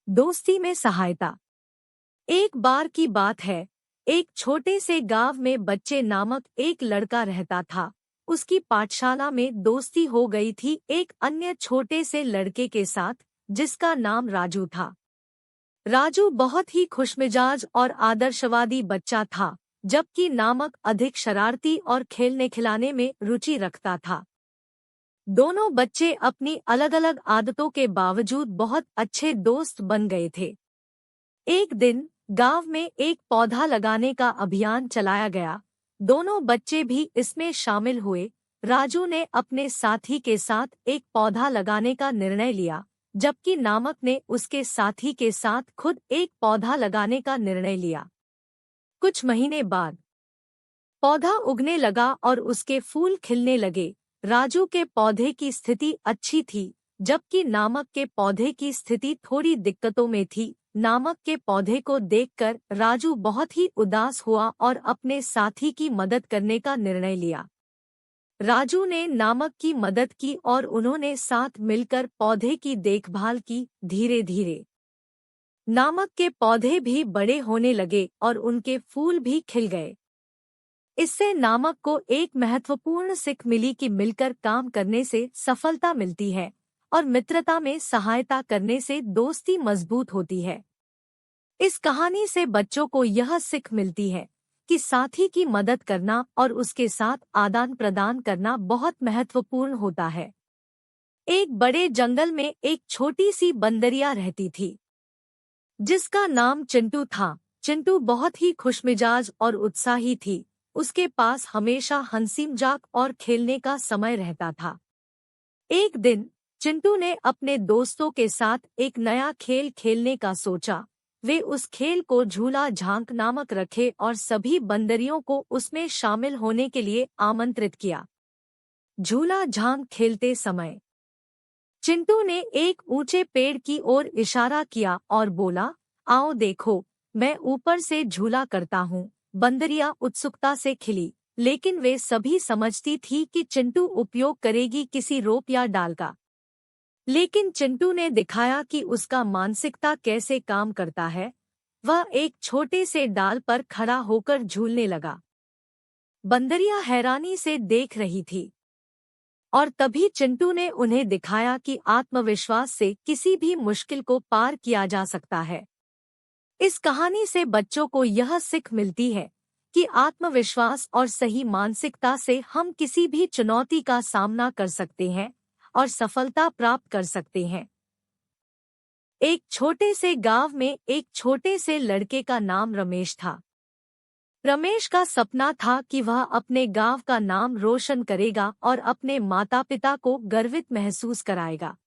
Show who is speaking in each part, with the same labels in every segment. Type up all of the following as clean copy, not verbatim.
Speaker 1: दोस्ती में सहायता। एक बार की बात है, एक छोटे से गांव में बच्चे नामक एक लड़का रहता था। उसकी पाठशाला में दोस्ती हो गई थी एक अन्य छोटे से लड़के के साथ, जिसका नाम राजू था। राजू बहुत ही खुशमिजाज और आदर्शवादी बच्चा था, जबकि नामक अधिक शरारती और खेलने खिलाने में रुचि रखता था। दोनों बच्चे अपनी अलग-अलग आदतों के बावजूद बहुत अच्छे दोस्त बन गए थे। एक दिन गांव में एक पौधा लगाने का अभियान चलाया गया। दोनों बच्चे भी इसमें शामिल हुए। राजू ने अपने साथी के साथ एक पौधा लगाने का निर्णय लिया, जबकि नामक ने उसके साथी के साथ खुद एक पौधा लगाने का निर्णय लिया। कुछ महीने बाद पौधा उगने लगा और उसके फूल खिलने लगे। राजू के पौधे की स्थिति अच्छी थी, जबकि नामक के पौधे की स्थिति थोड़ी दिक्कतों में थी। नामक के पौधे को देखकर राजू बहुत ही उदास हुआ और अपने साथी की मदद करने का निर्णय लिया। राजू ने नामक की मदद की और उन्होंने साथ मिलकर पौधे की देखभाल की। धीरे धीरे नामक के पौधे भी बड़े होने लगे और उनके फूल भी खिल गए। इससे नामक को एक महत्वपूर्ण सीख मिली कि मिलकर काम करने से सफलता मिलती है और मित्रता में सहायता करने से दोस्ती मजबूत होती है। इस कहानी से बच्चों को यह सीख मिलती है कि साथी की मदद करना और उसके साथ आदान प्रदान करना बहुत महत्वपूर्ण होता है। एक बड़े जंगल में एक छोटी सी बंदरिया रहती थी, जिसका नाम चिंटू था। चिंटू बहुत ही खुशमिजाज और उत्साही थी। उसके पास हमेशा हंसी मजाक और खेलने का समय रहता था। एक दिन चिंटू ने अपने दोस्तों के साथ एक नया खेल खेलने का सोचा। वे उस खेल को झूला झांक नामक रखे और सभी बंदरियों को उसमें शामिल होने के लिए आमंत्रित किया। झूला झांक खेलते समय चिंटू ने एक ऊंचे पेड़ की ओर इशारा किया और बोला, आओ देखो, मैं ऊपर से झूला करता हूँ। बंदरिया उत्सुकता से खिली, लेकिन वे सभी समझती थी कि चिंटू उपयोग करेगी किसी रोप या डाल का। लेकिन चिंटू ने दिखाया कि उसका मानसिकता कैसे काम करता है। वह एक छोटे से डाल पर खड़ा होकर झूलने लगा। बंदरिया हैरानी से देख रही थी और तभी चिंटू ने उन्हें दिखाया कि आत्मविश्वास से किसी भी मुश्किल को पार किया जा सकता है। इस कहानी से बच्चों को यह सीख मिलती है कि आत्मविश्वास और सही मानसिकता से हम किसी भी चुनौती का सामना कर सकते हैं और सफलता प्राप्त कर सकते हैं। एक छोटे से गांव में एक छोटे से लड़के का नाम रमेश था। रमेश का सपना था कि वह अपने गांव का नाम रोशन करेगा और अपने माता-पिता को गर्वित महसूस कराएगा।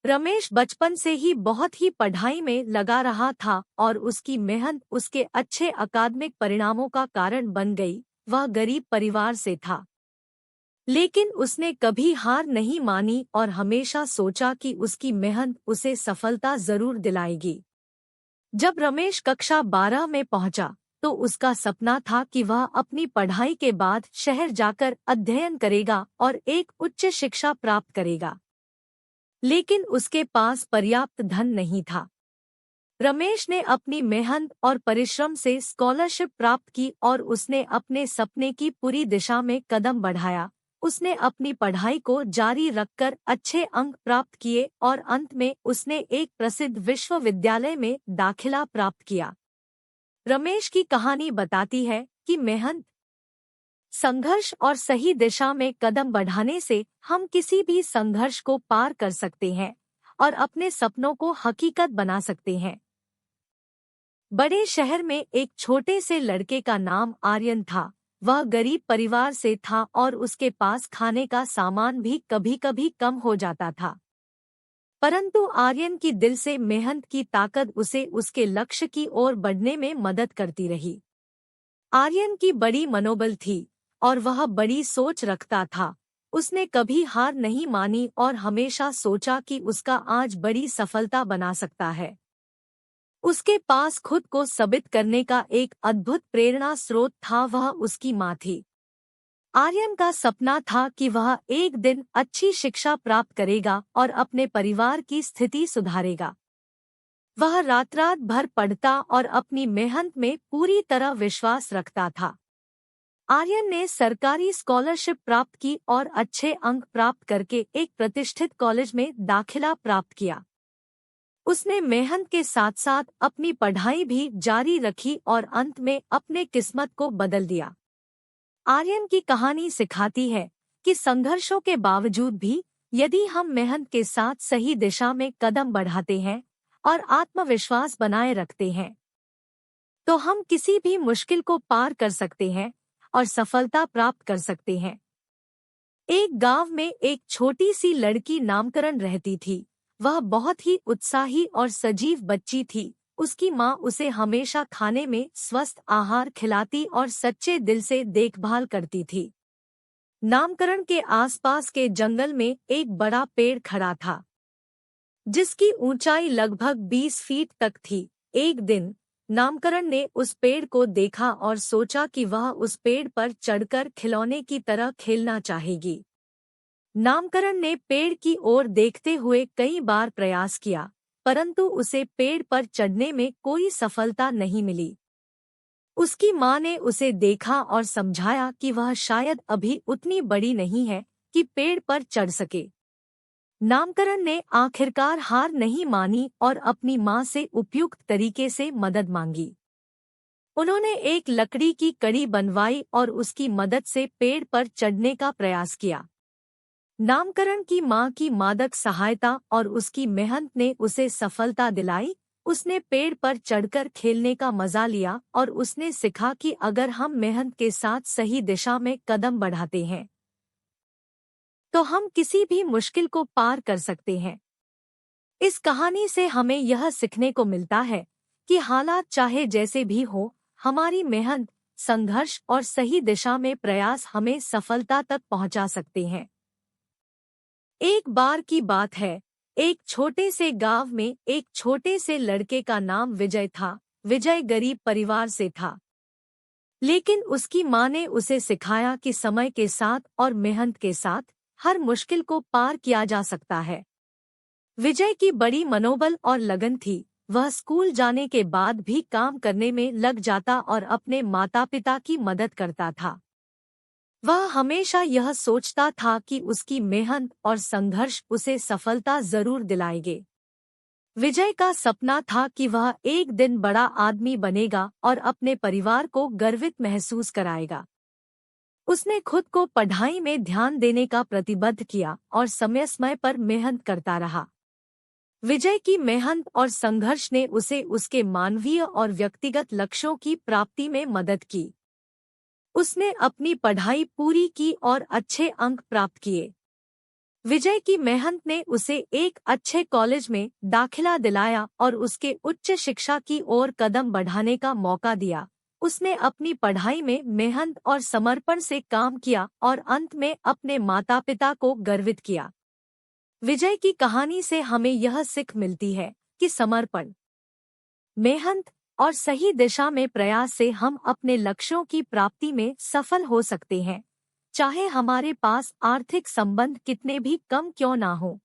Speaker 1: रमेश बचपन से ही बहुत ही पढ़ाई में लगा रहा था और उसकी मेहनत उसके अच्छे अकादमिक परिणामों का कारण बन गई। वह गरीब परिवार से था, लेकिन उसने कभी हार नहीं मानी और हमेशा सोचा कि उसकी मेहनत उसे सफलता जरूर दिलाएगी। जब रमेश कक्षा 12 में पहुंचा, तो उसका सपना था कि वह अपनी पढ़ाई के बाद शहर जाकर अध्ययन करेगा और एक उच्च शिक्षा प्राप्त करेगा। लेकिन उसके पास पर्याप्त धन नहीं था। रमेश ने अपनी मेहनत और परिश्रम से स्कॉलरशिप प्राप्त की और उसने अपने सपने की पूरी दिशा में कदम बढ़ाया। उसने अपनी पढ़ाई को जारी रखकर अच्छे अंक प्राप्त किए और अंत में उसने एक प्रसिद्ध विश्वविद्यालय में दाखिला प्राप्त किया। रमेश की कहानी बताती है कि मेहनत, संघर्ष और सही दिशा में कदम बढ़ाने से हम किसी भी संघर्ष को पार कर सकते हैं और अपने सपनों को हकीकत बना सकते हैं। बड़े शहर में एक छोटे से लड़के का नाम आर्यन था। वह गरीब परिवार से था और उसके पास खाने का सामान भी कभी-कभी कम हो जाता था। परंतु आर्यन की दिल से मेहनत की ताकत उसे उसके लक्ष्य की ओर बढ़ने में मदद करती रही। आर्यन की बड़ी मनोबल थी और वह बड़ी सोच रखता था। उसने कभी हार नहीं मानी और हमेशा सोचा कि उसका आज बड़ी सफलता बना सकता है। उसके पास खुद को साबित करने का एक अद्भुत प्रेरणा स्रोत था, वह उसकी माँ थी। आर्यन का सपना था कि वह एक दिन अच्छी शिक्षा प्राप्त करेगा और अपने परिवार की स्थिति सुधारेगा। वह रात रात भर पढ़ता और अपनी मेहनत में पूरी तरह विश्वास रखता था। आर्यन ने सरकारी स्कॉलरशिप प्राप्त की और अच्छे अंक प्राप्त करके एक प्रतिष्ठित कॉलेज में दाखिला प्राप्त किया। उसने मेहनत के साथ साथ अपनी पढ़ाई भी जारी रखी और अंत में अपने किस्मत को बदल दिया। आर्यन की कहानी सिखाती है कि संघर्षों के बावजूद भी यदि हम मेहनत के साथ सही दिशा में कदम बढ़ाते हैं और आत्मविश्वास बनाए रखते हैं, तो हम किसी भी मुश्किल को पार कर सकते हैं और सफलता प्राप्त कर सकते हैं। एक गांव में एक छोटी सी लड़की नामकरण रहती थी। वह बहुत ही उत्साही और सजीव बच्ची थी। उसकी माँ उसे हमेशा खाने में स्वस्थ आहार खिलाती और सच्चे दिल से देखभाल करती थी। नामकरण के आसपास के जंगल में एक बड़ा पेड़ खड़ा था, जिसकी ऊंचाई लगभग 20 फीट तक थी। एक दिन नामकरण ने उस पेड़ को देखा और सोचा कि वह उस पेड़ पर चढ़कर खिलौने की तरह खेलना चाहेगी। नामकरण ने पेड़ की ओर देखते हुए कई बार प्रयास किया, परंतु उसे पेड़ पर चढ़ने में कोई सफलता नहीं मिली। उसकी माँ ने उसे देखा और समझाया कि वह शायद अभी उतनी बड़ी नहीं है कि पेड़ पर चढ़ सके। नामकरण ने आखिरकार हार नहीं मानी और अपनी माँ से उपयुक्त तरीके से मदद मांगी। उन्होंने एक लकड़ी की कड़ी बनवाई और उसकी मदद से पेड़ पर चढ़ने का प्रयास किया। नामकरण की माँ की मादक सहायता और उसकी मेहनत ने उसे सफलता दिलाई। उसने पेड़ पर चढ़कर खेलने का मजा लिया और उसने सीखा कि अगर हम मेहनत के साथ सही दिशा में कदम बढ़ाते हैं, तो हम किसी भी मुश्किल को पार कर सकते हैं। इस कहानी से हमें यह सीखने को मिलता है कि हालात चाहे जैसे भी हो, हमारी मेहनत, संघर्ष और सही दिशा में प्रयास हमें सफलता तक पहुंचा सकते हैं। एक बार की बात है, एक छोटे से गांव में एक छोटे से लड़के का नाम विजय था। विजय गरीब परिवार से था, लेकिन उसकी माँ ने उसे सिखाया कि समय के साथ और मेहनत के साथ हर मुश्किल को पार किया जा सकता है। विजय की बड़ी मनोबल और लगन थी। वह स्कूल जाने के बाद भी काम करने में लग जाता और अपने माता पिता की मदद करता था। वह हमेशा यह सोचता था कि उसकी मेहनत और संघर्ष उसे सफलता जरूर दिलाएंगे। विजय का सपना था कि वह एक दिन बड़ा आदमी बनेगा और अपने परिवार को गर्वित महसूस कराएगा। उसने खुद को पढ़ाई में ध्यान देने का प्रतिबद्ध किया और समय समय पर मेहनत करता रहा। विजय की मेहनत और संघर्ष ने उसे उसके मानवीय और व्यक्तिगत लक्ष्यों की प्राप्ति में मदद की। उसने अपनी पढ़ाई पूरी की और अच्छे अंक प्राप्त किए। विजय की मेहनत ने उसे एक अच्छे कॉलेज में दाखिला दिलाया और उसके उच्च शिक्षा की ओर कदम बढ़ाने का मौका दिया। उसने अपनी पढ़ाई में मेहनत और समर्पण से काम किया और अंत में अपने माता पिता को गर्वित किया। विजय की कहानी से हमें यह सीख मिलती है कि समर्पण, मेहनत और सही दिशा में प्रयास से हम अपने लक्ष्यों की प्राप्ति में सफल हो सकते हैं, चाहे हमारे पास आर्थिक संबंध कितने भी कम क्यों ना हो।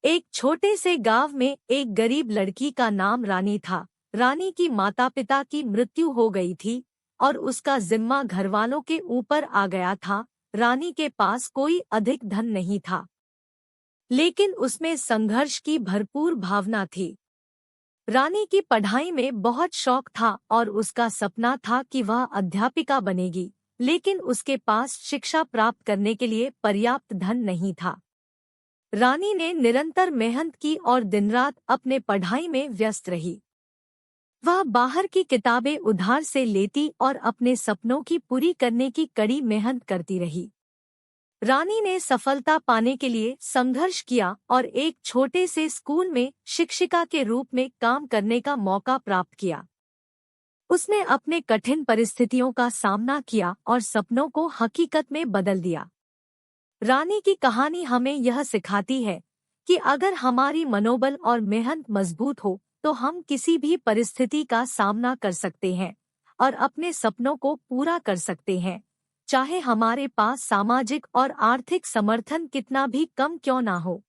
Speaker 1: एक छोटे से गांव में एक गरीब लड़की का नाम रानी था। रानी की माता पिता की मृत्यु हो गई थी और उसका जिम्मा घरवालों के ऊपर आ गया था। रानी के पास कोई अधिक धन नहीं था, लेकिन उसमें संघर्ष की भरपूर भावना थी। रानी की पढ़ाई में बहुत शौक था और उसका सपना था कि वह अध्यापिका बनेगी, लेकिन उसके पास शिक्षा प्राप्त करने के लिए पर्याप्त धन नहीं था। रानी ने निरंतर मेहनत की और दिन रात अपने पढ़ाई में व्यस्त रही। वह बाहर की किताबें उधार से लेती और अपने सपनों की पूरी करने की कड़ी मेहनत करती रही। रानी ने सफलता पाने के लिए संघर्ष किया और एक छोटे से स्कूल में शिक्षिका के रूप में काम करने का मौका प्राप्त किया। उसने अपने कठिन परिस्थितियों का सामना किया और सपनों को हकीकत में बदल दिया। रानी की कहानी हमें यह सिखाती है कि अगर हमारी मनोबल और मेहनत मजबूत हो, तो हम किसी भी परिस्थिति का सामना कर सकते हैं और अपने सपनों को पूरा कर सकते हैं, चाहे हमारे पास सामाजिक और आर्थिक समर्थन कितना भी कम क्यों ना हो।